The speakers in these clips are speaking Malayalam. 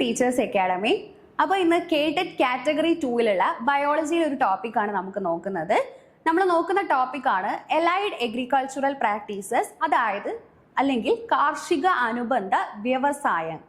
Teachers academy. അപ്പോൾ ഇന്ന് കേട്ടറ്റ് കാറ്റഗറി 2-ലുള്ള ബയോളജിയിൽ ഒരു ടോപ്പിക്കാണ് നമുക്ക് നോക്കുന്നത്. നമ്മൾ നോക്കുന്ന ടോപ്പിക്കാണ് എലൈഡ് എഗ്രികൾച്ചറൽ പ്രാക്ടീസസ്, അതായത് അല്ലെങ്കിൽ കാർഷിക അനുബന്ധ വ്യവസായം.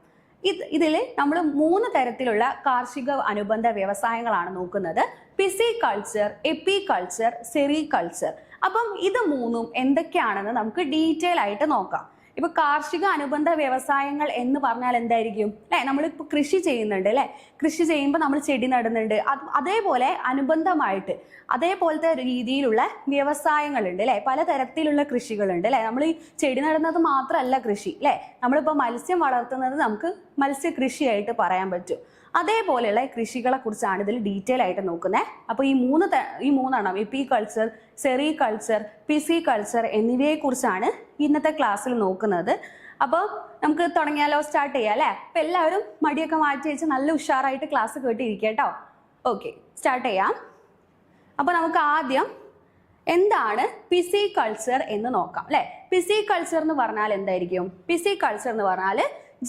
ഇതിൽ നമ്മൾ 3 തരത്തിലുള്ള കാർഷിക അനുബന്ധ വ്യവസായങ്ങളാണ് നോക്കുന്നത്: പിസികൾച്ചർ, എപ്പികൾച്ചർ, സെറികൾച്ചർ. അപ്പം ഇത് 3ഉം എന്തൊക്കെയാണെന്ന് നമുക്ക് ഡീറ്റെയിൽ ആയിട്ട് നോക്കാം. ഇപ്പൊ കാർഷിക അനുബന്ധ വ്യവസായങ്ങൾ എന്ന് പറഞ്ഞാൽ എന്തായിരിക്കും അല്ലെ? നമ്മളിപ്പോൾ കൃഷി ചെയ്യുന്നുണ്ട് അല്ലെ, കൃഷി ചെയ്യുമ്പോൾ നമ്മൾ ചെടി നടുന്നുണ്ട്, അതേപോലെ അനുബന്ധമായിട്ട് അതേപോലത്തെ രീതിയിലുള്ള വ്യവസായങ്ങളുണ്ട് അല്ലെ. പലതരത്തിലുള്ള കൃഷികളുണ്ട് അല്ലെ. നമ്മൾ ഈ ചെടി നടുന്നത് മാത്രമല്ല കൃഷി അല്ലെ. നമ്മളിപ്പോൾ മത്സ്യം വളർത്തുന്നത് നമുക്ക് മത്സ്യകൃഷിയായിട്ട് പറയാൻ പറ്റും. അതേപോലെയുള്ള കൃഷികളെ കുറിച്ചാണ് ഇതിൽ ഡീറ്റെയിൽ ആയിട്ട് നോക്കുന്നത്. അപ്പോൾ ഈ മൂന്നെണ്ണം എപ്പികൾച്ചർ, സെറികൾച്ചർ, പിസികൾച്ചർ എന്നിവയെ കുറിച്ചാണ് ഇന്നത്തെ ക്ലാസ്സിൽ നോക്കുന്നത്. അപ്പോൾ നമുക്ക് തുടങ്ങിയാലോ? സ്റ്റാർട്ട് ചെയ്യാം അല്ലേ? അപ്പം എല്ലാവരും മടിയൊക്കെ മാറ്റി വെച്ച് നല്ല ഉഷാറായിട്ട് ക്ലാസ് കേട്ടിരിക്കുക കേട്ടോ. ഓക്കെ, സ്റ്റാർട്ട് ചെയ്യാം. അപ്പോൾ നമുക്ക് ആദ്യം എന്താണ് പിസികൾച്ചർ എന്ന് നോക്കാം അല്ലെ. പിസികൾച്ചർ എന്ന് പറഞ്ഞാൽ എന്തായിരിക്കും? പിസികൾച്ചർ എന്ന് പറഞ്ഞാൽ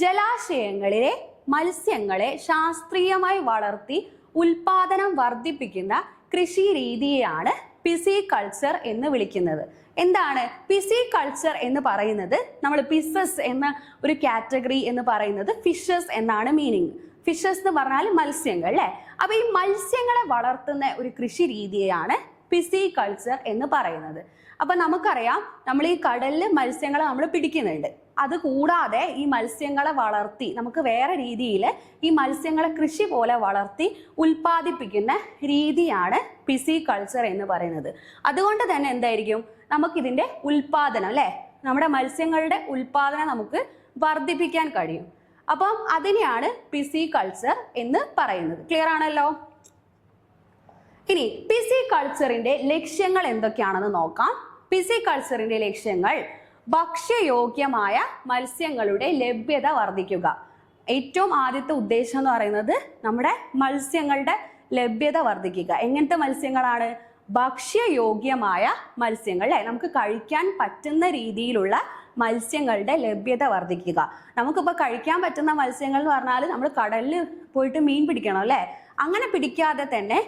ജലാശയങ്ങളിലെ മത്സ്യങ്ങളെ ശാസ്ത്രീയമായി വളർത്തി ഉൽപാദനം വർദ്ധിപ്പിക്കുന്ന കൃഷി രീതിയെയാണ് പിസികൾച്ചർ എന്ന് വിളിക്കുന്നത്. എന്താണ് പിസികൾച്ചർ എന്ന് പറയുന്നത്? നമ്മൾ പിസസ് എന്ന ഒരു കാറ്റഗറി എന്ന് പറയുന്നത് ഫിഷസ് എന്നാണ് മീനിങ്. ഫിഷസ് എന്ന് പറഞ്ഞാൽ മത്സ്യങ്ങൾ അല്ലെ. അപ്പൊ ഈ മത്സ്യങ്ങളെ വളർത്തുന്ന ഒരു കൃഷി രീതിയെയാണ് പിസികൾച്ചർ എന്ന് പറയുന്നത്. അപ്പൊ നമുക്കറിയാം, നമ്മൾ ഈ കടലിൽ മത്സ്യങ്ങളെ നമ്മൾ പിടിക്കുന്നുണ്ട്. അത് കൂടാതെ ഈ മത്സ്യങ്ങളെ വളർത്തി നമുക്ക് വേറെ രീതിയിൽ ഈ മത്സ്യങ്ങളെ കൃഷി പോലെ വളർത്തി ഉൽപ്പാദിപ്പിക്കുന്ന രീതിയാണ് പിസികൾച്ചർ എന്ന് പറയുന്നത്. അതുകൊണ്ട് തന്നെ എന്തായിരിക്കും, നമുക്കിതിന്റെ ഉൽപാദനം അല്ലെ, നമ്മുടെ മത്സ്യങ്ങളുടെ ഉൽപാദനം നമുക്ക് വർദ്ധിപ്പിക്കാൻ കഴിയും. അപ്പം അതിനെയാണ് പിസികൾച്ചർ എന്ന് പറയുന്നത്. ക്ലിയർ ആണല്ലോ? ഇനി പിസികൾച്ചറിന്റെ ലക്ഷ്യങ്ങൾ എന്തൊക്കെയാണെന്ന് നോക്കാം. പിസികൾച്ചറിന്റെ ലക്ഷ്യങ്ങൾ: ഭക്ഷ്യയോഗ്യമായ മത്സ്യങ്ങളുടെ ലഭ്യത വർദ്ധിക്കുക. ഏറ്റവും ആദ്യത്തെ ഉദ്ദേശം എന്ന് പറയുന്നത് നമ്മുടെ മത്സ്യങ്ങളുടെ ലഭ്യത വർദ്ധിക്കുക. എങ്ങനത്തെ മത്സ്യങ്ങളാണ്? ഭക്ഷ്യയോഗ്യമായ മത്സ്യങ്ങൾ അല്ലെ, നമുക്ക് കഴിക്കാൻ പറ്റുന്ന രീതിയിലുള്ള മത്സ്യങ്ങളുടെ ലഭ്യത വർദ്ധിക്കുക. നമുക്കിപ്പോൾ കഴിക്കാൻ പറ്റുന്ന മത്സ്യങ്ങൾ എന്ന് പറഞ്ഞാൽ നമ്മൾ കടലിൽ പോയിട്ട് മീൻ പിടിക്കണം അല്ലെ. അങ്ങനെ പിടിക്കാതെ തന്നെ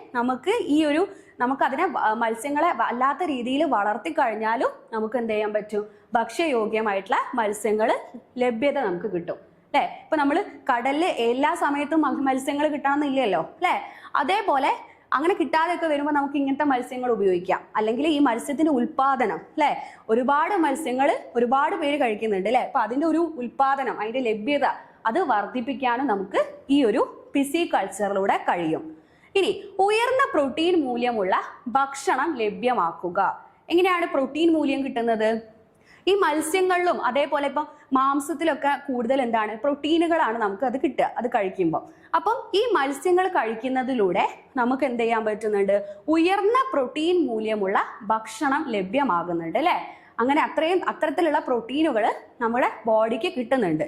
നമുക്കതിനെ മത്സ്യങ്ങളെ അല്ലാത്ത രീതിയിൽ വളർത്തി കഴിഞ്ഞാലും നമുക്ക് എന്ത് ചെയ്യാൻ പറ്റും? ഭക്ഷ്യയോഗ്യമായിട്ടുള്ള മത്സ്യങ്ങൾ ലഭ്യത നമുക്ക് കിട്ടും അല്ലെ. ഇപ്പൊ നമ്മൾ കടലിൽ എല്ലാ സമയത്തും മത്സ്യങ്ങൾ കിട്ടണമെന്നില്ലല്ലോ അല്ലെ. അതേപോലെ അങ്ങനെ കിട്ടാതെയൊക്കെ വരുമ്പോൾ നമുക്ക് ഇങ്ങനത്തെ മത്സ്യങ്ങൾ ഉപയോഗിക്കാം. അല്ലെങ്കിൽ ഈ മത്സ്യത്തിന്റെ ഉൽപാദനം അല്ലെ, ഒരുപാട് മത്സ്യങ്ങൾ ഒരുപാട് പേര് കഴിക്കുന്നുണ്ട് അല്ലെ. അപ്പൊ അതിന്റെ ഒരു ഉൽപാദനം, അതിന്റെ ലഭ്യത അത് വർദ്ധിപ്പിക്കാനും നമുക്ക് ഈ ഒരു പിസികൾച്ചറിലൂടെ കഴിയും. ഇനി ഉയർന്ന പ്രോട്ടീൻ മൂല്യമുള്ള ഭക്ഷണം ലഭ്യമാക്കുക. എങ്ങനെയാണ് പ്രോട്ടീൻ മൂല്യം കിട്ടുന്നത്? ഈ മത്സ്യങ്ങളിലും അതേപോലെ ഇപ്പം മാംസത്തിലൊക്കെ കൂടുതൽ എന്താണ് പ്രോട്ടീനുകളാണ് നമുക്ക് അത് കിട്ടുക, അത് കഴിക്കുമ്പോൾ. അപ്പം ഈ മത്സ്യങ്ങൾ കഴിക്കുന്നതിലൂടെ നമുക്ക് എന്ത് ചെയ്യാൻ പറ്റുന്നുണ്ട്? ഉയർന്ന പ്രോട്ടീൻ മൂല്യമുള്ള ഭക്ഷണം ലഭ്യമാകുന്നുണ്ട് അല്ലെ. അങ്ങനെ അത്തരത്തിലുള്ള പ്രോട്ടീനുകൾ നമ്മുടെ ബോഡിക്ക് കിട്ടുന്നുണ്ട്.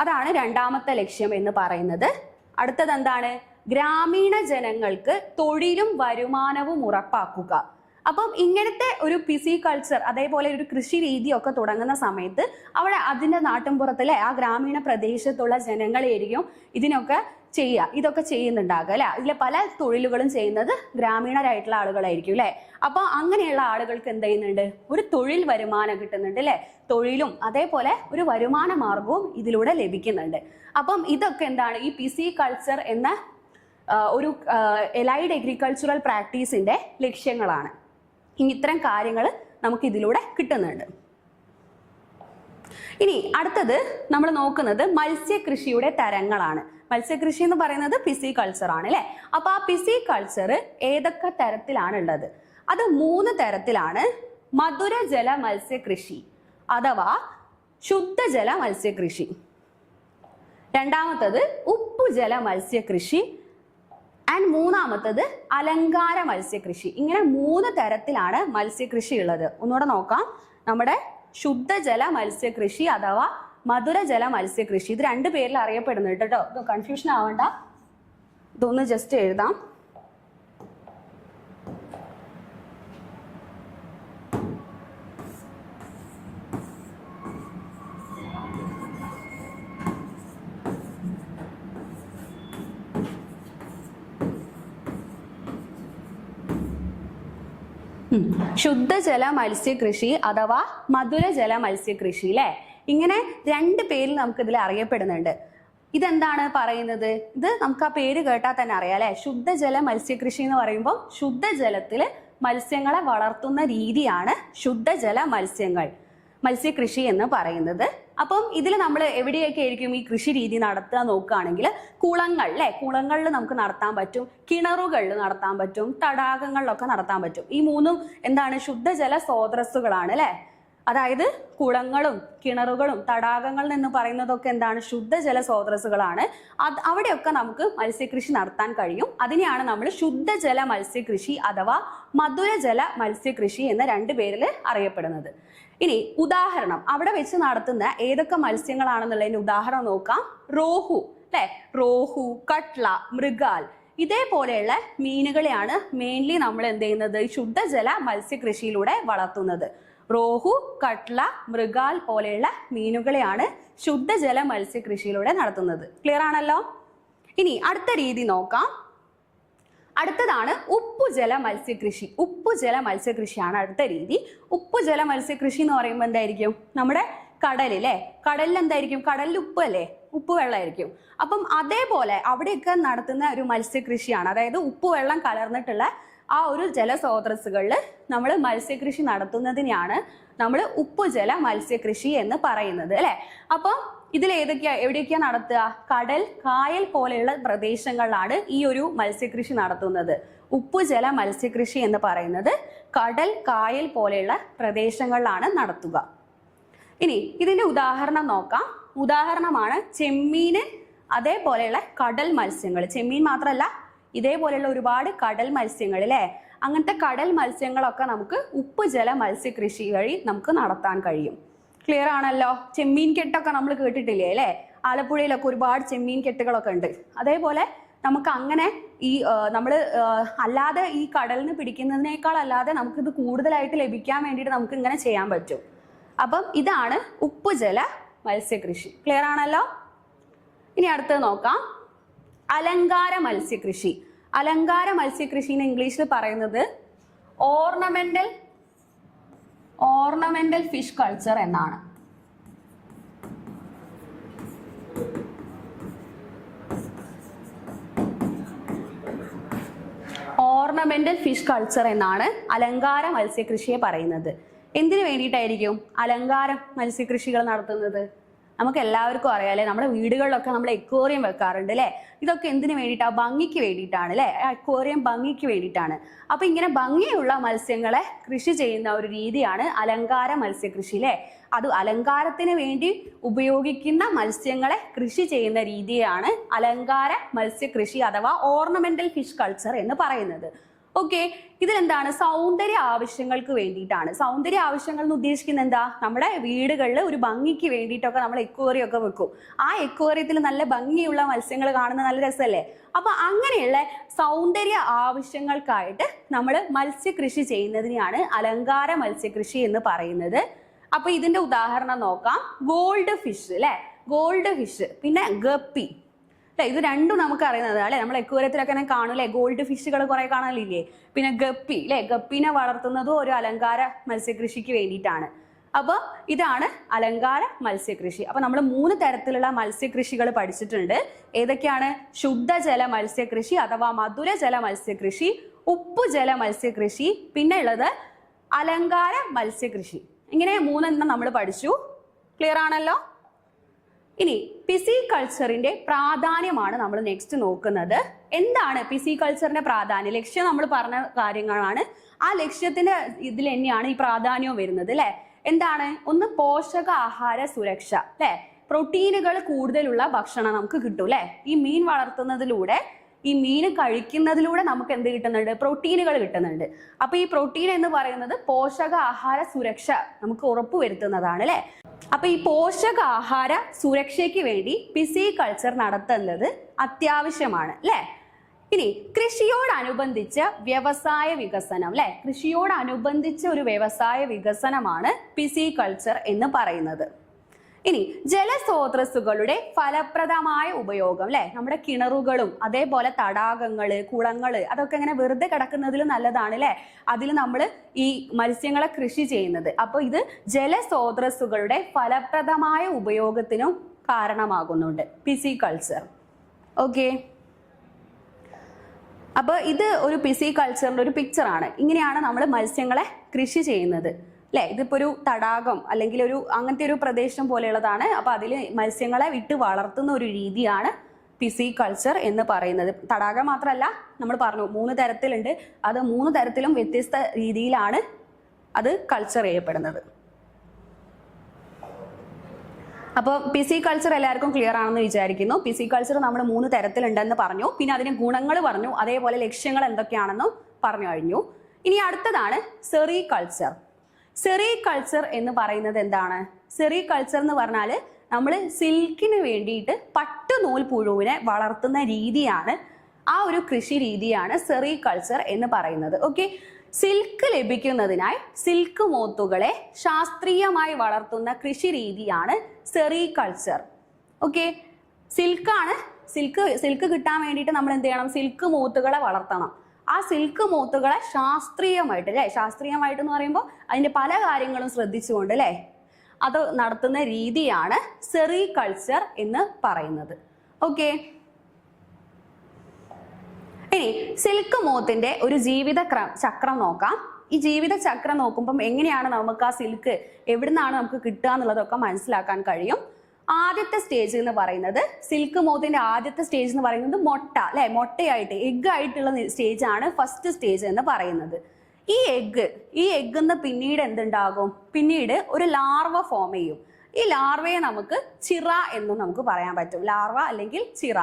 അതാണ് രണ്ടാമത്തെ ലക്ഷ്യം എന്ന് പറയുന്നത്. അടുത്തത് എന്താണ്? ഗ്രാമീണ ജനങ്ങൾക്ക് തൊഴിലും വരുമാനവും ഉറപ്പാക്കുക. അപ്പം ഇങ്ങനത്തെ ഒരു പിസികൾച്ചർ അതേപോലെ ഒരു കൃഷി രീതിയൊക്കെ തുടങ്ങുന്ന സമയത്ത് അവിടെ അതിൻ്റെ നാട്ടിൻപുറത്തിലെ ആ ഗ്രാമീണ പ്രദേശത്തുള്ള ജനങ്ങളായിരിക്കും ഇതൊക്കെ ചെയ്യുന്നുണ്ടാകുക അല്ലെ. ഇതിലെ പല തൊഴിലുകളും ചെയ്യുന്നത് ഗ്രാമീണരായിട്ടുള്ള ആളുകളായിരിക്കും അല്ലെ. അപ്പൊ അങ്ങനെയുള്ള ആളുകൾക്ക് എന്ത് ചെയ്യുന്നുണ്ട്? ഒരു തൊഴിൽ വരുമാനം കിട്ടുന്നുണ്ട് അല്ലെ. തൊഴിലും അതേപോലെ ഒരു വരുമാന മാർഗവും ഇതിലൂടെ ലഭിക്കുന്നുണ്ട്. അപ്പം ഇതൊക്കെ എന്താണ്? ഈ പിസികൾച്ചർ എന്ന ഒരു എലൈഡ് എഗ്രികൾച്ചറൽ പ്രാക്ടീസിന്റെ ലക്ഷ്യങ്ങളാണ്. ഇത്തരം കാര്യങ്ങൾ നമുക്ക് ഇതിലൂടെ കിട്ടുന്നുണ്ട്. ഇനി അടുത്തത് നമ്മൾ നോക്കുന്നത് മത്സ്യകൃഷിയുടെ തരങ്ങളാണ്. മത്സ്യകൃഷി എന്ന് പറയുന്നത് പിസികൾച്ചർ ആണ് അല്ലെ. അപ്പൊ ആ പിസികൾച്ചർ ഏതൊക്കെ തരത്തിലാണ് ഉള്ളത്? അത് 3 തരത്തിലാണ്. മധുരജല മത്സ്യകൃഷി അഥവാ ശുദ്ധജല മത്സ്യകൃഷി, രണ്ടാമത്തത് ഉപ്പുജല മത്സ്യകൃഷി, ആൻഡ് മൂന്നാമത്തത് അലങ്കാര മത്സ്യകൃഷി. ഇങ്ങനെ 3 തരത്തിലാണ് മത്സ്യകൃഷി ഉള്ളത്. ഒന്നുകൂടെ നോക്കാം. നമ്മുടെ ശുദ്ധജല മത്സ്യകൃഷി അഥവാ മധുരജല മത്സ്യകൃഷി, ഇത് 2 പേരിൽ അറിയപ്പെടുന്നുണ്ട് കേട്ടോ. ഇത് കൺഫ്യൂഷൻ ആവണ്ട, ഇതൊന്ന് ജസ്റ്റ് എഴുതാം. ശുദ്ധജല മത്സ്യകൃഷി അഥവാ മധുരജല മത്സ്യകൃഷി അല്ലെ, ഇങ്ങനെ രണ്ട് പേരിൽ നമുക്ക് ഇതിൽ അറിയപ്പെടുന്നുണ്ട്. ഇതെന്താണ് പറയുന്നത്? ഇത് നമുക്ക് ആ പേര് കേട്ടാൽ തന്നെ അറിയാം അല്ലെ. ശുദ്ധജല മത്സ്യകൃഷി എന്ന് പറയുമ്പോൾ ശുദ്ധജലത്തിൽ മത്സ്യങ്ങളെ വളർത്തുന്ന രീതിയാണ് ശുദ്ധജല മത്സ്യകൃഷി എന്ന് പറയുന്നത്. അപ്പം ഇതിൽ നമ്മൾ എവിടെയൊക്കെ ആയിരിക്കും ഈ കൃഷി രീതി നടത്തുക നോക്കുകയാണെങ്കിൽ കുളങ്ങൾ അല്ലെ, കുളങ്ങളിൽ നമുക്ക് നടത്താൻ പറ്റും, കിണറുകളിൽ നടത്താൻ പറ്റും, തടാകങ്ങളിലൊക്കെ നടത്താൻ പറ്റും. ഈ മൂന്നും എന്താണ്? ശുദ്ധജല സ്രോതസ്സുകളാണ് അല്ലെ. അതായത് കുളങ്ങളും കിണറുകളും തടാകങ്ങൾ എന്ന് പറയുന്നതൊക്കെ എന്താണ്? ശുദ്ധജല സ്രോതസ്സുകളാണ്. അവിടെയൊക്കെ നമുക്ക് മത്സ്യകൃഷി നടത്താൻ കഴിയും. അതിനെയാണ് നമ്മൾ ശുദ്ധജല മത്സ്യകൃഷി അഥവാ മധുരജല മത്സ്യകൃഷി എന്ന രണ്ട് പേരിൽ അറിയപ്പെടുന്നത്. ഇനി ഉദാഹരണം, അവിടെ വെച്ച് നടത്തുന്ന ഏതൊക്കെ മത്സ്യങ്ങളാണെന്നുള്ളതിന് ഉദാഹരണം നോക്കാം. റോഹു അല്ലെ, റോഹു, കട്ട്ല, മൃഗാൽ ഇതേപോലെയുള്ള മീനുകളെയാണ് മെയിൻലി നമ്മൾ എന്ത് ചെയ്യുന്നത്? ശുദ്ധജല മത്സ്യകൃഷിയിലൂടെ വളർത്തുന്നത്. റോഹു, കട്ട്ല, മൃഗാൽ പോലെയുള്ള മീനുകളെയാണ് ശുദ്ധജല മത്സ്യകൃഷിയിലൂടെ നടത്തുന്നത്. ക്ലിയർ ആണല്ലോ? ഇനി അടുത്ത രീതി നോക്കാം. അടുത്തതാണ് ഉപ്പുജല മത്സ്യകൃഷി. ഉപ്പുജല മത്സ്യകൃഷിയാണ് അടുത്ത രീതി. ഉപ്പുജല മത്സ്യകൃഷി എന്ന് പറയുമ്പോൾ എന്തായിരിക്കും? നമ്മുടെ കടലിലെ കടലിൽ എന്തായിരിക്കും? കടലിൽ ഉപ്പ് അല്ലേ, ഉപ്പ് വെള്ളമായിരിക്കും. അപ്പം അതേപോലെ അവിടെയൊക്കെ നടത്തുന്ന ഒരു മത്സ്യകൃഷിയാണ്. അതായത് ഉപ്പുവെള്ളം കലർന്നിട്ടുള്ള ആ ഒരു ജലസ്രോതസ്സുകളിൽ നമ്മൾ മത്സ്യകൃഷി നടത്തുന്നതിനെയാണ് നമ്മൾ ഉപ്പുജല മത്സ്യകൃഷി എന്ന് പറയുന്നത് അല്ലെ. അപ്പം ഇതിൽ എവിടെയൊക്കെയാ നടത്തുക? കടൽ, കായൽ പോലെയുള്ള പ്രദേശങ്ങളിലാണ് ഈ ഒരു മത്സ്യകൃഷി നടത്തുന്നത്. ഉപ്പുജല മത്സ്യകൃഷി എന്ന് പറയുന്നത് കടൽ, കായൽ പോലെയുള്ള പ്രദേശങ്ങളിലാണ് നടത്തുക. ഇനി ഇതിന്റെ ഉദാഹരണം നോക്കാം. ഉദാഹരണമാണ് ചെമ്മീന്, അതേപോലെയുള്ള കടൽ മത്സ്യങ്ങൾ. ചെമ്മീൻ മാത്രമല്ല, ഇതേപോലെയുള്ള ഒരുപാട് കടൽ മത്സ്യങ്ങൾ അല്ലേ. അങ്ങനത്തെ കടൽ മത്സ്യങ്ങളൊക്കെ നമുക്ക് ഉപ്പുജല മത്സ്യകൃഷി വഴി നമുക്ക് നടത്താൻ കഴിയും. ക്ലിയർ ആണല്ലോ? ചെമ്മീൻ കെട്ടൊക്കെ നമ്മൾ കേട്ടിട്ടില്ലേ അല്ലേ? ആലപ്പുഴയിലൊക്കെ ഒരുപാട് ചെമ്മീൻ കെട്ടുകളൊക്കെ ഉണ്ട്. അതേപോലെ നമുക്ക് അങ്ങനെ ഈ നമ്മൾ അല്ലാതെ ഈ കടലിൽ നിന്ന് പിടിക്കുന്നതിനേക്കാൾ അല്ലാതെ നമുക്കിത് കൂടുതലായിട്ട് ലഭിക്കാൻ വേണ്ടിയിട്ട് നമുക്ക് ഇങ്ങനെ ചെയ്യാൻ പറ്റും. അപ്പം ഇതാണ് ഉപ്പുജല മത്സ്യകൃഷി. ക്ലിയർ ആണല്ലോ? ഇനി അടുത്തത് നോക്കാം. അലങ്കാര മത്സ്യകൃഷി. അലങ്കാര മത്സ്യകൃഷിന്ന് ഇംഗ്ലീഷിൽ പറയുന്നത് ഓർണമെന്റൽ ഫിഷ് കൾച്ചർ എന്നാണ്. ഓർണമെന്റൽ ഫിഷ് കൾച്ചർ എന്നാണ് അലങ്കാര മത്സ്യകൃഷിയെ പറയുന്നത്. എന്തിനു വേണ്ടിയിട്ടായിരിക്കും അലങ്കാര മത്സ്യകൃഷികൾ നടത്തുന്നത്? നമുക്ക് എല്ലാവർക്കും അറിയാലേ, നമ്മുടെ വീടുകളിലൊക്കെ നമ്മൾ എക്വേറിയം വെക്കാറുണ്ട് അല്ലെ. ഇതൊക്കെ എന്തിനു വേണ്ടിയിട്ടാണ്? ഭംഗിക്ക് വേണ്ടിയിട്ടാണ് അല്ലെ. എക്വേറിയം ഭംഗിക്ക് വേണ്ടിയിട്ടാണ്. അപ്പൊ ഇങ്ങനെ ഭംഗിയുള്ള മത്സ്യങ്ങളെ കൃഷി ചെയ്യുന്ന ഒരു രീതിയാണ് അലങ്കാര മത്സ്യകൃഷി അല്ലെ. അത് അലങ്കാരത്തിന് വേണ്ടി ഉപയോഗിക്കുന്ന മത്സ്യങ്ങളെ കൃഷി ചെയ്യുന്ന രീതിയാണ് അലങ്കാര മത്സ്യകൃഷി അഥവാ ഓർണമെന്റൽ ഫിഷ് കൾച്ചർ എന്ന് പറയുന്നത്. ഓക്കെ, ഇതിലെന്താണ്? സൗന്ദര്യ ആവശ്യങ്ങൾക്ക് വേണ്ടിയിട്ടാണ്. സൗന്ദര്യ ആവശ്യങ്ങൾ എന്ന് ഉദ്ദേശിക്കുന്നത് എന്താ? നമ്മുടെ വീടുകളിൽ ഒരു ഭംഗിക്ക് വേണ്ടിയിട്ടൊക്കെ നമ്മൾ എക്വേറിയം ഒക്കെ വെക്കും. ആ എക്വേറിയത്തിൽ നല്ല ഭംഗിയുള്ള മത്സ്യങ്ങൾ കാണുന്ന നല്ല രസമല്ലേ. അപ്പൊ അങ്ങനെയുള്ള സൗന്ദര്യ ആവശ്യങ്ങൾക്കായിട്ട് നമ്മൾ മത്സ്യകൃഷി ചെയ്യുന്നതിനെയാണ് അലങ്കാര മത്സ്യകൃഷി എന്ന് പറയുന്നത്. അപ്പൊ ഇതിന്റെ ഉദാഹരണം നോക്കാം. ഗോൾഡ് ഫിഷ് അല്ലെ, ഗോൾഡ് ഫിഷ്, പിന്നെ ഗപ്പി. ഇത് രണ്ടും നമുക്ക് അറിയുന്നത് അല്ലെ. നമ്മൾ എക്വേറിയത്തിലൊക്കെ കാണൂലേ, ഗോൾഡ് ഫിഷുകൾ കുറെ കാണലില്ലേ. പിന്നെ ഗപ്പി അല്ലെ, ഗപ്പിനെ വളർത്തുന്നതും ഒരു അലങ്കാര മത്സ്യകൃഷിക്ക് വേണ്ടിയിട്ടാണ്. അപ്പൊ ഇതാണ് അലങ്കാര മത്സ്യകൃഷി. അപ്പൊ നമ്മൾ 3 തരത്തിലുള്ള മത്സ്യകൃഷികൾ പഠിച്ചിട്ടുണ്ട്. ഏതൊക്കെയാണ്? ശുദ്ധജല മത്സ്യകൃഷി അഥവാ മധുരജല മത്സ്യകൃഷി, ഉപ്പുജല മത്സ്യകൃഷി, പിന്നെ ഉള്ളത് അലങ്കാര മത്സ്യകൃഷി. ഇങ്ങനെ 3 നമ്മൾ പഠിച്ചു. ക്ലിയർ ആണല്ലോ? ഇനി പിസികൾച്ചറിന്റെ പ്രാധാന്യമാണ് നമ്മൾ നെക്സ്റ്റ് നോക്കുന്നത്. എന്താണ് പിസികൾച്ചറിന്റെ പ്രാധാന്യം? ലക്ഷ്യം നമ്മൾ പറഞ്ഞ കാര്യങ്ങളാണ്. ആ ലക്ഷ്യത്തിന്റെ ഇതിൽ തന്നെയാണ് ഈ പ്രാധാന്യവും വരുന്നത് അല്ലെ. എന്താണ്? ഒന്ന് പോഷകാഹാര സുരക്ഷ അല്ലെ. പ്രോട്ടീനുകൾ കൂടുതലുള്ള ഭക്ഷണം നമുക്ക് കിട്ടും അല്ലെ. ഈ മീൻ വളർത്തുന്നതിലൂടെ, ഈ മീൻ കഴിക്കുന്നതിലൂടെ നമുക്ക് എന്ത് കിട്ടുന്നുണ്ട്? പ്രോട്ടീനുകൾ കിട്ടുന്നുണ്ട്. അപ്പൊ ഈ പ്രോട്ടീൻ എന്ന് പറയുന്നത് പോഷകാഹാര സുരക്ഷ നമുക്ക് ഉറപ്പുവരുത്തുന്നതാണ് അല്ലെ. അപ്പൊ ഈ പോഷകാഹാര സുരക്ഷയ്ക്ക് വേണ്ടി പിസികൾച്ചർ നടത്തുന്നത് അത്യാവശ്യമാണ് അല്ലെ. ഇനി കൃഷിയോടനുബന്ധിച്ച വ്യവസായ വികസനം അല്ലെ. കൃഷിയോടനുബന്ധിച്ച ഒരു വ്യവസായ വികസനമാണ് പിസികൾച്ചർ എന്ന് പറയുന്നത്. ഇനി ജലസ്രോതസ്സുകളുടെ ഫലപ്രദമായ ഉപയോഗം അല്ലെ, നമ്മുടെ കിണറുകളും അതേപോലെ തടാകങ്ങള് കുളങ്ങള് അതൊക്കെ ഇങ്ങനെ വെറുതെ കിടക്കുന്നതിൽ നല്ലതാണ് അല്ലെ, അതിൽ നമ്മൾ ഈ മത്സ്യങ്ങളെ കൃഷി ചെയ്യുന്നത്. അപ്പൊ ഇത് ജലസ്രോതസ്സുകളുടെ ഫലപ്രദമായ ഉപയോഗത്തിനും കാരണമാകുന്നുണ്ട് പിസികൾച്ചർ. ഓക്കെ, അപ്പൊ ഇത് ഒരു പിസികൾച്ചറിന്റെ ഒരു പിക്ചറാണ്. ഇങ്ങനെയാണ് നമ്മൾ മത്സ്യങ്ങളെ കൃഷി ചെയ്യുന്നത് അല്ലെ. ഇതിപ്പോ ഒരു തടാകം അല്ലെങ്കിൽ ഒരു അങ്ങനത്തെ ഒരു പ്രദേശം പോലെയുള്ളതാണ്. അപ്പൊ അതിൽ മത്സ്യങ്ങളെ വിട്ട് വളർത്തുന്ന ഒരു രീതിയാണ് പിസികൾച്ചർ എന്ന് പറയുന്നത്. തടാകം മാത്രമല്ല, നമ്മൾ പറഞ്ഞു 3 തരത്തിലുണ്ട്. അത് 3 തരത്തിലും വ്യത്യസ്ത രീതിയിലാണ് അത് കൾച്ചർ ചെയ്യപ്പെടുന്നത്. അപ്പോൾ പിസികൾച്ചർ എല്ലാവർക്കും ക്ലിയർ ആണെന്ന് വിചാരിക്കുന്നു. പിസികൾച്ചർ നമ്മൾ 3 തരത്തിലുണ്ടെന്ന് പറഞ്ഞു, പിന്നെ അതിന് ഗുണങ്ങൾ പറഞ്ഞു, അതേപോലെ ലക്ഷ്യങ്ങൾ എന്തൊക്കെയാണെന്നും പറഞ്ഞു കഴിഞ്ഞു. ഇനി അടുത്തതാണ് സെറികൾച്ചർ. സെറികൾച്ചർ എന്ന് പറയുന്നത് എന്താണ്? സെറികൾച്ചർ എന്ന് പറഞ്ഞാൽ നമ്മൾ സിൽക്കിന് വേണ്ടിയിട്ട് പട്ടുനൂൽ പുഴുവിനെ വളർത്തുന്ന രീതിയാണ്, ആ ഒരു കൃഷി രീതിയാണ് സെറികൾച്ചർ എന്ന് പറയുന്നത്. ഓക്കെ, സിൽക്ക് ലഭിക്കുന്നതിനായി സിൽക്ക് മോത്തുകളെ ശാസ്ത്രീയമായി വളർത്തുന്ന കൃഷി രീതിയാണ് സെറികൾച്ചർ. ഓക്കെ, സിൽക്ക് കിട്ടാൻ വേണ്ടിയിട്ട് നമ്മൾ എന്ത് ചെയ്യണം? സിൽക്ക് മോത്തുകളെ വളർത്തണം. ആ സിൽക്ക് മോത്തുകളെ ശാസ്ത്രീയമായിട്ട് അല്ലെ, ശാസ്ത്രീയമായിട്ട് എന്ന് പറയുമ്പോൾ അതിന്റെ പല കാര്യങ്ങളും ശ്രദ്ധിച്ചുകൊണ്ട് അല്ലെ അത് നടത്തുന്ന രീതിയാണ് സെറികൾച്ചർ എന്ന് പറയുന്നത്. ഓക്കെ, ഇനി സിൽക്ക് മോത്തിന്റെ ഒരു ജീവിത ചക്രം നോക്കാം. ഈ ജീവിത ചക്രം നോക്കുമ്പം എങ്ങനെയാണ് നമുക്ക് ആ സിൽക്ക് എവിടുന്നാണ് നമുക്ക് കിട്ടുക എന്നുള്ളതൊക്കെ മനസ്സിലാക്കാൻ കഴിയും. ആദ്യത്തെ സ്റ്റേജ് എന്ന് പറയുന്നത്, സിൽക്ക് മോത്തിന്റെ ആദ്യത്തെ സ്റ്റേജ് എന്ന് പറയുന്നത് മുട്ട അല്ലെ, മുട്ടയായിട്ട് എഗ് ആയിട്ടുള്ള സ്റ്റേജ് ആണ് ഫസ്റ്റ് സ്റ്റേജ് എന്ന് പറയുന്നത്. ഈ എഗ്ന്ന് പിന്നീട് എന്തുണ്ടാകും? പിന്നീട് ഒരു ലാർവ ഫോം ചെയ്യും. ഈ ലാർവയെ നമുക്ക് ചിറ എന്നും നമുക്ക് പറയാൻ പറ്റും. ലാർവ അല്ലെങ്കിൽ ചിറ.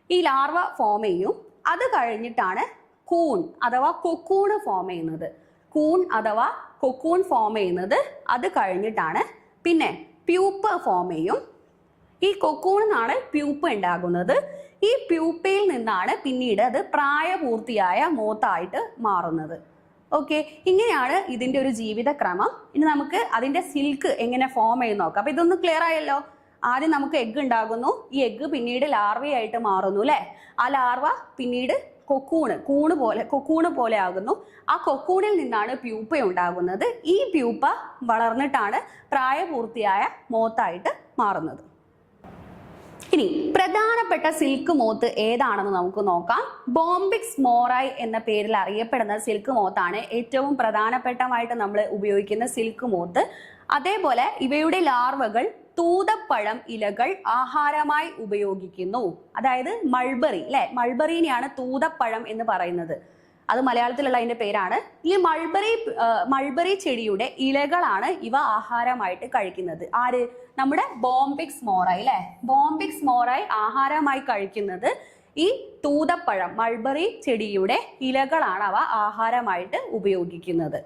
ഈ ലാർവ ഫോം ചെയ്യും. അത് കഴിഞ്ഞിട്ടാണ് കൂൺ അഥവാ കൊക്കൂണ് ഫോം ചെയ്യുന്നത്. കൂൺ അഥവാ കൊക്കൂൺ ഫോം ചെയ്യുന്നത് അത് കഴിഞ്ഞിട്ടാണ്. പിന്നെ പ്യൂപ്പ ഫോം ചെയ്യും. ഈ കൊക്കൂണിന്നാണ് പ്യൂപ്പ ഉണ്ടാകുന്നത്. ഈ പ്യൂപ്പയിൽ നിന്നാണ് പിന്നീട് അത് പ്രായപൂർത്തിയായ മോത്തായിട്ട് മാറുന്നത്. ഓക്കെ, ഇങ്ങനെയാണ് ഇതിന്റെ ഒരു ജീവിതക്രമം. ഇനി നമുക്ക് അതിന്റെ സിൽക്ക് എങ്ങനെ ഫോം ചെയ്ത് നോക്കാം. അപ്പൊ ഇതൊന്ന് ക്ലിയർ ആയല്ലോ. ആദ്യം നമുക്ക് എഗ്ഗ് ഉണ്ടാകുന്നു. ഈ എഗ്ഗ് പിന്നീട് ലാർവയായിട്ട് മാറുന്നു അല്ലെ. ആ ലാർവ പിന്നീട് കൊക്കൂണ് പോലെ ആകുന്നു. ആ കൊക്കൂണിൽ നിന്നാണ് പ്യൂപ്പ ഉണ്ടാകുന്നത്. ഈ പ്യൂപ്പ വളർന്നിട്ടാണ് പ്രായപൂർത്തിയായ മോത്തായിട്ട് മാറുന്നത്. ഇനി പ്രധാനപ്പെട്ട സിൽക്ക് മോത്ത് ഏതാണെന്ന് നമുക്ക് നോക്കാം. ബോംബിക്സ് മോറായി എന്ന പേരിൽ അറിയപ്പെടുന്ന സിൽക്ക് മോത്താണ് ഏറ്റവും പ്രധാനപ്പെട്ടമായിട്ട് നമ്മൾ ഉപയോഗിക്കുന്ന സിൽക്ക് മോത്ത്. അതേപോലെ ഇവയുടെ ലാർവകൾ തൂതപ്പഴം ഇലകൾ ആഹാരമായി ഉപയോഗിക്കുന്നു. അതായത് മൾബറി അല്ലെ, മൾബറിനെയാണ് തൂതപ്പഴം എന്ന് പറയുന്നത്. അത് മലയാളത്തിലുള്ള അതിന്റെ പേരാണ്. ഈ മൾബറി ചെടിയുടെ ഇലകളാണ് ഇവ ആഹാരമായിട്ട് കഴിക്കുന്നത്. ആര്? നമ്മുടെ ബോംബിക്സ് മോറായി അല്ലെ. ബോംബിക്സ് മോറായി ആഹാരമായി കഴിക്കുന്നത് ഈ തൂതപ്പഴം മൾബറി ചെടിയുടെ ഇലകളാണ് അവ ആഹാരമായിട്ട് ഉപയോഗിക്കുന്നത്.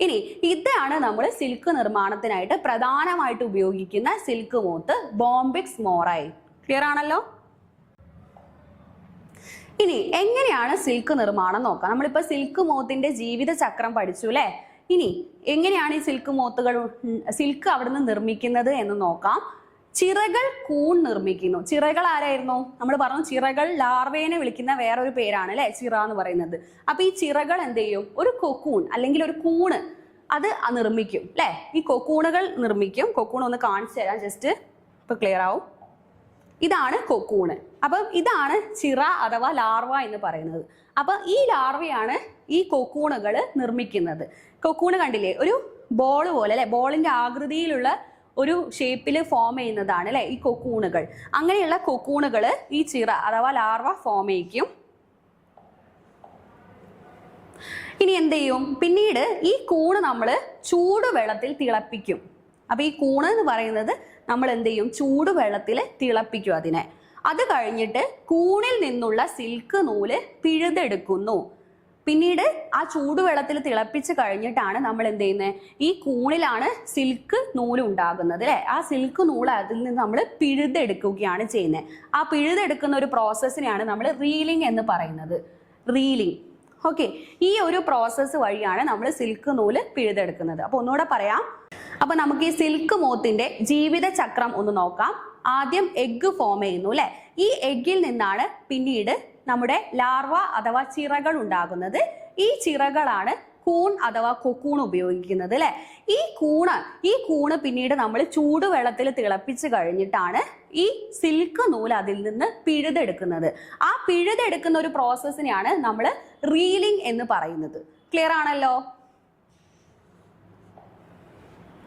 ഇനി ഇതാണ് നമ്മൾ സിൽക്ക് നിർമ്മാണത്തിനായിട്ട് പ്രധാനമായിട്ട് ഉപയോഗിക്കുന്ന സിൽക്ക് മോത്ത്, ബോംബിക്സ് മോറായി. ക്ലിയർ ആണല്ലോ. ഇനി എങ്ങനെയാണ് സിൽക്ക് നിർമ്മാണം നോക്കാം. നമ്മളിപ്പോ സിൽക്ക് മോത്തിന്റെ ജീവിത ചക്രം പഠിച്ചു അല്ലെ. ഇനി എങ്ങനെയാണ് ഈ സിൽക്ക് അവിടുന്ന് നിർമ്മിക്കുന്നത് എന്ന് നോക്കാം. ചിറകൾ കൂൺ നിർമ്മിക്കുന്നു. ചിറകൾ ആരായിരുന്നു? നമ്മൾ പറഞ്ഞു ചിറകൾ ലാർവേനെ വിളിക്കുന്ന വേറൊരു പേരാണ് അല്ലെ, ചിറ എന്ന് പറയുന്നത്. അപ്പൊ ഈ ചിറകൾ എന്ത് ചെയ്യും? ഒരു കൊക്കൂൺ അല്ലെങ്കിൽ ഒരു കൂണ് അത് നിർമ്മിക്കും അല്ലെ. ഈ കൊക്കൂണുകൾ നിർമ്മിക്കും. കൊക്കൂൺ ഒന്ന് കാണിച്ചു തരാം, ജസ്റ്റ് ഇപ്പൊ ക്ലിയർ ആവും. ഇതാണ് കൊക്കൂണ്. അപ്പം ഇതാണ് ചിറ അഥവാ ലാർവ എന്ന് പറയുന്നത്. അപ്പൊ ഈ ലാർവയാണ് ഈ കൊക്കൂണുകൾ നിർമ്മിക്കുന്നത്. കൊക്കൂണ് കണ്ടില്ലേ, ഒരു ബോൾ പോലെ അല്ലെ, ബോളിന്റെ ആകൃതിയിലുള്ള ഒരു ഷേപ്പിൽ ഫോം ചെയ്യുന്നതാണ് അല്ലെ ഈ കൊക്കൂണുകൾ. അങ്ങനെയുള്ള കൊക്കൂണുകൾ ഈ ചിറ അഥവാ ലാർവ ഫോം ചെയ്യിക്കും. ഇനി എന്ത് ചെയ്യും? പിന്നീട് ഈ കൂണ് നമ്മൾ ചൂടുവെള്ളത്തിൽ തിളപ്പിക്കും. അപ്പൊ ഈ കൂണ് എന്ന് പറയുന്നത് നമ്മൾ എന്ത് ചെയ്യും? ചൂടുവെള്ളത്തിൽ തിളപ്പിക്കും അതിനെ. അത് കഴിഞ്ഞിട്ട് കൂണിൽ നിന്നുള്ള സിൽക്ക് നൂല് പിഴുതെടുക്കുന്നു. പിന്നീട് ആ ചൂടുവെള്ളത്തിൽ തിളപ്പിച്ച് കഴിഞ്ഞിട്ടാണ് നമ്മൾ എന്ത് ചെയ്യുന്നത്? ഈ കൂണിലാണ് സിൽക്ക് നൂല് ഉണ്ടാകുന്നത് അല്ലെ. ആ സിൽക്ക് നൂല് അതിൽ നിന്ന് നമ്മൾ പിഴുതെടുക്കുകയാണ് ചെയ്യുന്നത്. ആ പിഴുതെടുക്കുന്ന ഒരു പ്രോസസ്സിനെയാണ് നമ്മൾ റീലിംഗ് എന്ന് പറയുന്നത്. റീലിംഗ്. ഓക്കെ, ഈ ഒരു പ്രോസസ്സ് വഴിയാണ് നമ്മൾ സിൽക്ക് നൂല് പിഴുതെടുക്കുന്നത്. അപ്പൊ ഒന്നുകൂടെ പറയാം. അപ്പൊ നമുക്ക് ഈ സിൽക്ക് മോത്തിന്റെ ജീവിത ചക്രം ഒന്ന് നോക്കാം. ആദ്യം എഗ്ഗ് ഫോം ചെയ്യുന്നു അല്ലെ. ഈ എഗ്ഗിൽ നിന്നാണ് പിന്നീട് നമ്മുടെ ലാർവ അഥവാ ചിറകൾ ഉണ്ടാകുന്നത്. ഈ ചിറകളാണ് കൂൺ അഥവാ കൊക്കൂൺ ഉപയോഗിക്കുന്നത് അല്ലെ. ഈ കൂണ് പിന്നീട് നമ്മൾ ചൂടുവെള്ളത്തിൽ തിളപ്പിച്ച് കഴിഞ്ഞിട്ടാണ് ഈ സിൽക്ക് നൂല് അതിൽ നിന്ന് പിഴുതെടുക്കുന്നത്. ആ പിഴുതെടുക്കുന്ന ഒരു പ്രോസസ്സിനെയാണ് നമ്മൾ റീലിംഗ് എന്ന് പറയുന്നത്. ക്ലിയർ ആണല്ലോ.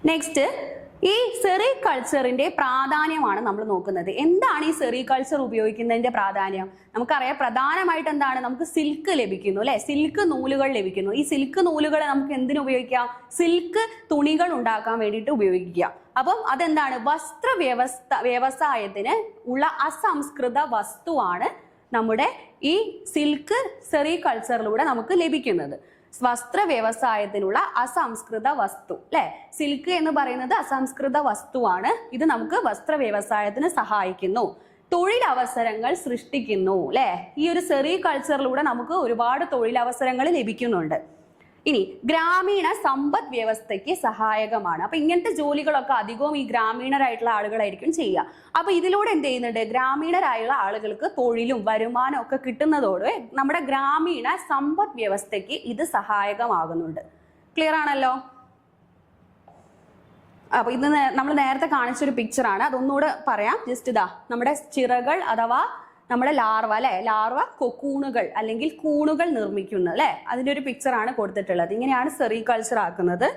നെക്സ്റ്റ്, ഈ സെറികൾച്ചറിന്റെ പ്രാധാന്യമാണ് നമ്മൾ നോക്കുന്നത്. എന്താണ് ഈ സെറികൾച്ചർ ഉപയോഗിക്കുന്നതിന്റെ പ്രാധാന്യം? നമുക്കറിയാം, പ്രധാനമായിട്ട് എന്താണ്, നമുക്ക് സിൽക്ക് ലഭിക്കുന്നു അല്ലെ, സിൽക്ക് നൂലുകൾ ലഭിക്കുന്നു. ഈ സിൽക്ക് നൂലുകളെ നമുക്ക് എന്തിനു ഉപയോഗിക്കാം? സിൽക്ക് തുണികൾ ഉണ്ടാക്കാൻ വേണ്ടിയിട്ട് ഉപയോഗിക്കാം. അപ്പം അതെന്താണ്, വസ്ത്ര വ്യവസായത്തിന് ഉള്ള അസംസ്കൃത വസ്തുവാണ് നമ്മുടെ ഈ സിൽക്ക് സെറികൾച്ചറിലൂടെ നമുക്ക് ലഭിക്കുന്നത്. വസ്ത്ര വ്യവസായത്തിനുള്ള അസംസ്കൃത വസ്തു അല്ലെ. സിൽക്ക് എന്ന് പറയുന്നത് അസംസ്കൃത വസ്തുവാണ്. ഇത് നമുക്ക് വസ്ത്ര വ്യവസായത്തിന് സഹായിക്കുന്നു, തൊഴിലവസരങ്ങൾ സൃഷ്ടിക്കുന്നു അല്ലെ. ഈ ഒരു സെറികൾച്ചറിലൂടെ നമുക്ക് ഒരുപാട് തൊഴിലവസരങ്ങൾ ലഭിക്കുന്നുണ്ട്. ഇനി ഗ്രാമീണ സമ്പദ് വ്യവസ്ഥയ്ക്ക് സഹായകമാണ്. അപ്പൊ ഇങ്ങനത്തെ ജോലികളൊക്കെ അധികവും ഈ ഗ്രാമീണരായിട്ടുള്ള ആളുകളായിരിക്കും ചെയ്യുക. അപ്പൊ ഇതിലൂടെ എന്ത് ചെയ്യുന്നുണ്ട്, ഗ്രാമീണരായുള്ള ആളുകൾക്ക് തൊഴിലും വരുമാനവും ഒക്കെ കിട്ടുന്നതോടെ നമ്മുടെ ഗ്രാമീണ സമ്പദ് വ്യവസ്ഥയ്ക്ക് ഇത് സഹായകമാകുന്നുണ്ട്. ക്ലിയർ ആണല്ലോ. അപ്പൊ ഇത് നമ്മൾ നേരത്തെ കാണിച്ചൊരു പിക്ചറാണ്, അതൊന്നുകൂടെ പറയാം. ജസ്റ്റ് ഇതാ നമ്മുടെ ചിറകൾ അഥവാ നമ്മുടെ ലാർവ അല്ലെ, ലാർവ കൊക്കൂണുകൾ അല്ലെങ്കിൽ കൂണുകൾ നിർമ്മിക്കുന്നത് അല്ലെ, അതിന്റെ ഒരു പിക്ചറാണ് കൊടുത്തിട്ടുള്ളത്. ഇങ്ങനെയാണ് സെറികൾച്ചർ ആക്കുന്നത്.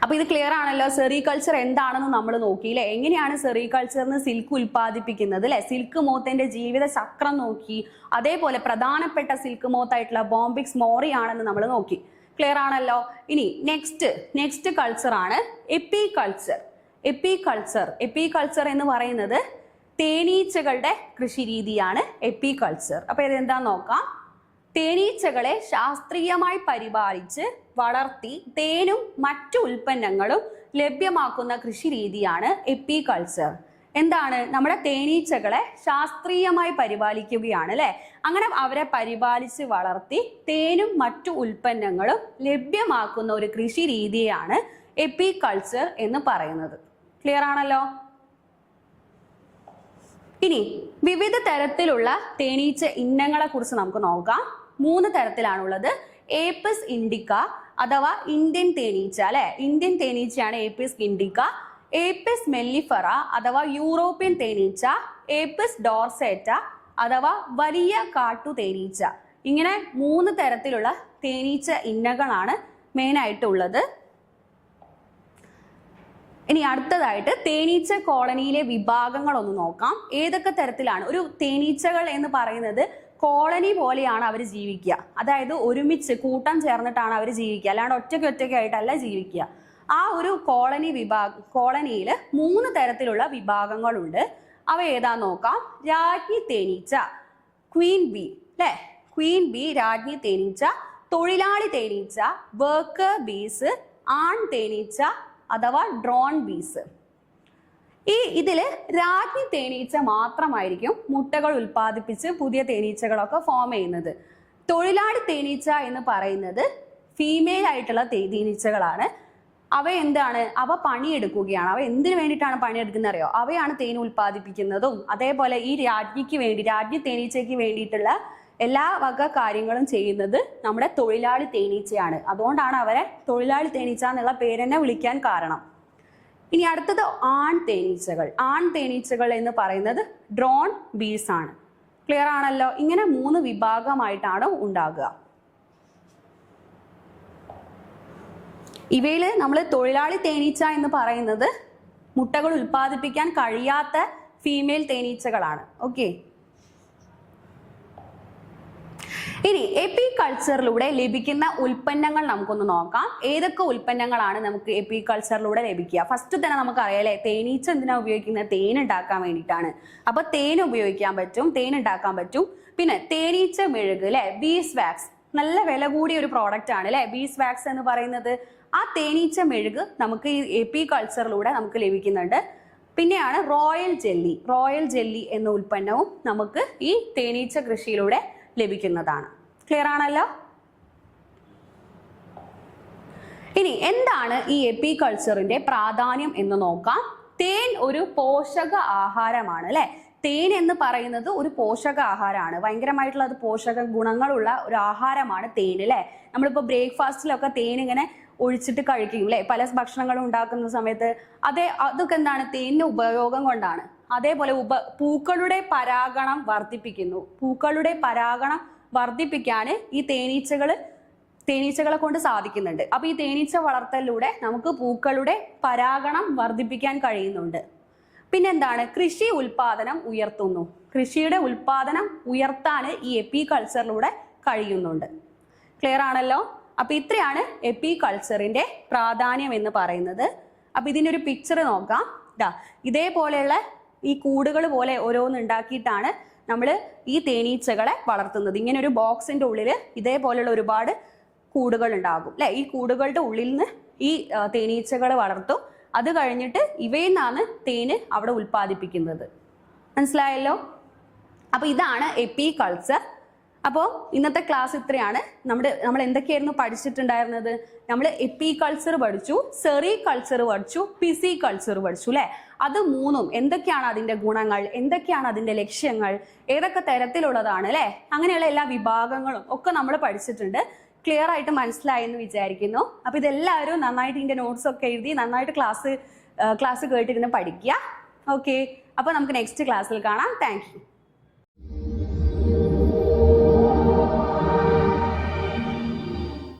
അപ്പൊ ഇത് ക്ലിയർ ആണല്ലോ. സെറികൾച്ചർ എന്താണെന്ന് നമ്മൾ നോക്കി അല്ലെ. എങ്ങനെയാണ് സെറികൾച്ചറിന് സിൽക്ക് ഉൽപ്പാദിപ്പിക്കുന്നത് അല്ലെ, സിൽക്ക് മോത്തിന്റെ ജീവിത ചക്രം നോക്കി. അതേപോലെ പ്രധാനപ്പെട്ട സിൽക്ക് മോത്തായിട്ടുള്ള ബോംബിക്സ് മോറി ആണെന്ന് നമ്മൾ നോക്കി. ക്ലിയർ ആണല്ലോ. ഇനി നെക്സ്റ്റ് കൾച്ചർ ആണ് എപ്പികൾച്ചർ. എപ്പികൾച്ചർ എന്ന് പറയുന്നത് തേനീച്ചകളുടെ കൃഷി രീതിയാണ് എപ്പികൾച്ചർ. അപ്പൊ ഇതെന്താന്ന് നോക്കാം. തേനീച്ചകളെ ശാസ്ത്രീയമായി പരിപാലിച്ച് വളർത്തി തേനും മറ്റു ഉൽപ്പന്നങ്ങളും ലഭ്യമാക്കുന്ന കൃഷി രീതിയാണ് എപ്പികൾച്ചർ. എന്താണ്, നമ്മുടെ തേനീച്ചകളെ ശാസ്ത്രീയമായി പരിപാലിക്കുകയാണ് അല്ലെ. അങ്ങനെ അവരെ പരിപാലിച്ച് വളർത്തി തേനും മറ്റു ഉൽപ്പന്നങ്ങളും ലഭ്യമാക്കുന്ന ഒരു കൃഷി രീതിയാണ് എപ്പികൾച്ചർ എന്ന് പറയുന്നത്. ക്ലിയർ ആണല്ലോ. ഇനി വിവിധ തരത്തിലുള്ള തേനീച്ച ഇനങ്ങളെ കുറിച്ച് നമുക്ക് നോക്കാം. 3 തരത്തിലാണുള്ളത്. ഏപ്പിസ് ഇൻഡിക്ക അഥവാ ഇന്ത്യൻ തേനീച്ച അല്ലെ, ഇന്ത്യൻ തേനീച്ചയാണ് ഏപ്പിസ് ഇൻഡിക്ക. ഏപ്പിസ് മെല്ലിഫറ അഥവാ യൂറോപ്യൻ തേനീച്ച, ഏപ്പിസ് ഡോർസേറ്റ അഥവാ വലിയ കാട്ടു തേനീച്ച. ഇങ്ങനെ 3 തരത്തിലുള്ള തേനീച്ച ഇനങ്ങളാണ് മെയിൻ ആയിട്ടുള്ളത്. ഇനി അടുത്തതായിട്ട് തേനീച്ച കോളനിയിലെ വിഭാഗങ്ങൾ ഒന്ന് നോക്കാം. ഏതൊക്കെ തരത്തിലാണ് ഒരു തേനീച്ചകൾ എന്ന് പറയുന്നത്? കോളനി പോലെയാണ് അവർ ജീവിക്കുക. അതായത് ഒരുമിച്ച് കൂട്ടം ചേർന്നിട്ടാണ് അവർ ജീവിക്കുക, അല്ലാണ്ട് ഒറ്റയ്ക്കായിട്ടല്ല ജീവിക്കുക. ആ ഒരു കോളനിയിൽ 3 തരത്തിലുള്ള വിഭാഗങ്ങളുണ്ട്. അവ ഏതാ നോക്കാം. രാജ്ഞി തേനീച്ച, ക്വീൻ ബി അല്ലെ, ക്വീൻ ബി രാജ്ഞി തേനീച്ച. തൊഴിലാളി തേനീച്ച, വർക്കർ ബീസ്. ആൺ തേനീച്ച അഥവാ ഡ്രോൺ ബീസ്. ഇതില് രാജ്ഞി തേനീച്ച മാത്രമായിരിക്കും മുട്ടകൾ ഉൽപ്പാദിപ്പിച്ച് പുതിയ തേനീച്ചകളൊക്കെ ഫോം ചെയ്യുന്നത്. തൊഴിലാളി തേനീച്ച എന്ന് പറയുന്നത് ഫീമെയിൽ ആയിട്ടുള്ള തേനീച്ചകളാണ്. അവ എന്താണ്, അവ പണിയെടുക്കുകയാണ്. അവ എന്തിനു വേണ്ടിയിട്ടാണ് പണിയെടുക്കുന്നത് അറിയോ? അവയാണ് തേൻ ഉൽപ്പാദിപ്പിക്കുന്നതും അതേപോലെ ഈ രാജ്ഞി തേനീച്ചയ്ക്ക് വേണ്ടിയിട്ടുള്ള എല്ലാ വക കാര്യങ്ങളും ചെയ്യുന്നത് നമ്മുടെ തൊഴിലാളി തേനീച്ചയാണ്. അതുകൊണ്ടാണ് അവരെ തൊഴിലാളി തേനീച്ച എന്നുള്ള പേരെന്നെ വിളിക്കാൻ കാരണം. ഇനി അടുത്തത് ആൺ തേനീച്ചകൾ എന്ന് പറയുന്നത് ഡ്രോൺ ബീസ് ആണ്. ക്ലിയർ ആണല്ലോ. ഇങ്ങനെ 3 വിഭാഗമായിട്ടാണ് ഉണ്ടാകുക. ഇവയിൽ നമ്മൾ തൊഴിലാളി തേനീച്ച എന്ന് പറയുന്നത് മുട്ടകൾ ഉൽപ്പാദിപ്പിക്കാൻ കഴിയാത്ത ഫീമെയിൽ തേനീച്ചകളാണ്. ഓക്കെ. ഇനി എപ്പികൾച്ചറിലൂടെ ലഭിക്കുന്ന ഉൽപ്പന്നങ്ങൾ നമുക്കൊന്ന് നോക്കാം. ഏതൊക്കെ ഉൽപ്പന്നങ്ങളാണ് നമുക്ക് എപ്പികൾച്ചറിലൂടെ ലഭിക്കുക? ഫസ്റ്റ് തന്നെ നമുക്കറിയാം അല്ലെ, തേനീച്ച എന്തിനാ ഉപയോഗിക്കുന്നത്? തേൻ ഉണ്ടാക്കാൻ വേണ്ടിയിട്ടാണ്. അപ്പൊ തേൻ ഉപയോഗിക്കാൻ പറ്റും, തേൻ ഉണ്ടാക്കാൻ പറ്റും. പിന്നെ തേനീച്ച മെഴുക് അല്ലെ, ബീസ് വാക്സ്, നല്ല വില കൂടിയ ഒരു പ്രോഡക്റ്റ് ആണ് അല്ലെ ബീസ് വാക്സ് എന്ന് പറയുന്നത്. ആ തേനീച്ച മെഴുക് നമുക്ക് ഈ എപ്പികൾച്ചറിലൂടെ നമുക്ക് ലഭിക്കുന്നുണ്ട്. പിന്നെയാണ് റോയൽ ജെല്ലി എന്ന ഉൽപ്പന്നവും നമുക്ക് ഈ തേനീച്ച കൃഷിയിലൂടെ ലഭിക്കുന്നതാണ്. ക്ലിയർ ആണല്ലോ. ഇനി എന്താണ് ഈ എപ്പികൾച്ചറിന്റെ പ്രാധാന്യം എന്ന് നോക്കാം. തേൻ ഒരു പോഷക ആഹാരമാണ് അല്ലെ. തേൻ എന്ന് പറയുന്നത് ഒരു പോഷക ആഹാരമാണ്. ഭയങ്കരമായിട്ടുള്ള അത് പോഷക ഗുണങ്ങളുള്ള ഒരു ആഹാരമാണ് തേൻ അല്ലെ. നമ്മളിപ്പോൾ ബ്രേക്ക്ഫാസ്റ്റിലൊക്കെ തേൻ ഇങ്ങനെ ഒഴിച്ചിട്ട് കഴിക്കും അല്ലെ, പല ഭക്ഷണങ്ങളും ഉണ്ടാക്കുന്ന സമയത്ത്. അതൊക്കെ എന്താണ്, തേനിന്റെ ഉപയോഗം കൊണ്ടാണ്. അതേപോലെ പൂക്കളുടെ പരാഗണം വർദ്ധിപ്പിക്കുന്നു. പൂക്കളുടെ പരാഗണം വർദ്ധിപ്പിക്കാൻ ഈ തേനീച്ചകളെ കൊണ്ട് സാധിക്കുന്നുണ്ട്. അപ്പൊ ഈ തേനീച്ച വളർത്തലിലൂടെ നമുക്ക് പൂക്കളുടെ പരാഗണം വർദ്ധിപ്പിക്കാൻ കഴിയുന്നുണ്ട്. പിന്നെന്താണ്, കൃഷി ഉൽപാദനം ഉയർത്തുന്നു. കൃഷിയുടെ ഉൽപാദനം ഉയർത്താൻ ഈ എപ്പികൾച്ചറിലൂടെ കഴിയുന്നുണ്ട്. ക്ലിയർ ആണല്ലോ. അപ്പൊ ഇത്രയാണ് എപ്പികൾച്ചറിന്റെ പ്രാധാന്യം എന്ന് പറയുന്നത്. അപ്പൊ ഇതിന്റെ ഒരു പിക്ചർ നോക്കാം. ഇതേപോലെയുള്ള ഈ കൂടുകൾ പോലെ ഓരോന്ന് ഉണ്ടാക്കിയിട്ടാണ് നമ്മൾ ഈ തേനീച്ചകളെ വളർത്തുന്നത്. ഇങ്ങനെ ഒരു ബോക്സിന്റെ ഉള്ളിൽ ഇതേപോലെയുള്ള ഒരുപാട് കൂടുകൾ ഉണ്ടാകും അല്ലെ. ഈ കൂടുകളുടെ ഉള്ളിൽ നിന്ന് ഈ തേനീച്ചകൾ വളർത്തും. അത് കഴിഞ്ഞിട്ട് ഇവയിൽ നിന്നാണ് തേന് അവിടെ ഉൽപ്പാദിപ്പിക്കുന്നത്. മനസ്സിലായല്ലോ. അപ്പൊ ഇതാണ് എപ്പികൾച്ചർ. അപ്പോൾ ഇന്നത്തെ ക്ലാസ് ഇത്രയാണ്. നമ്മൾ എന്തൊക്കെയായിരുന്നു പഠിച്ചിട്ടുണ്ടായിരുന്നത്? നമ്മൾ എപ്പികൾച്ചർ പഠിച്ചു, സെറികൾച്ചർ പഠിച്ചു, പിസികൾച്ചർ പഠിച്ചു അല്ലെ. അത് മൂന്നും എന്തൊക്കെയാണ് അതിന്റെ ഗുണങ്ങൾ, എന്തൊക്കെയാണ് അതിന്റെ ലക്ഷ്യങ്ങൾ, ഏതൊക്കെ തരത്തിലുള്ളതാണ് അല്ലെ, അങ്ങനെയുള്ള എല്ലാ വിഭാഗങ്ങളും ഒക്കെ നമ്മൾ പഠിച്ചിട്ടുണ്ട്. ക്ലിയർ ആയിട്ട് മനസ്സിലായി എന്ന് വിചാരിക്കുന്നു. അപ്പൊ ഇതെല്ലാവരും നന്നായിട്ട് ഇതിന്റെ നോട്ട്സ് ഒക്കെ എഴുതി നന്നായിട്ട് ക്ലാസ് കേട്ടിരുന്ന് പഠിക്കുക. ഓക്കെ, അപ്പൊ നമുക്ക് നെക്സ്റ്റ് ക്ലാസ്സിൽ കാണാം. Thank you.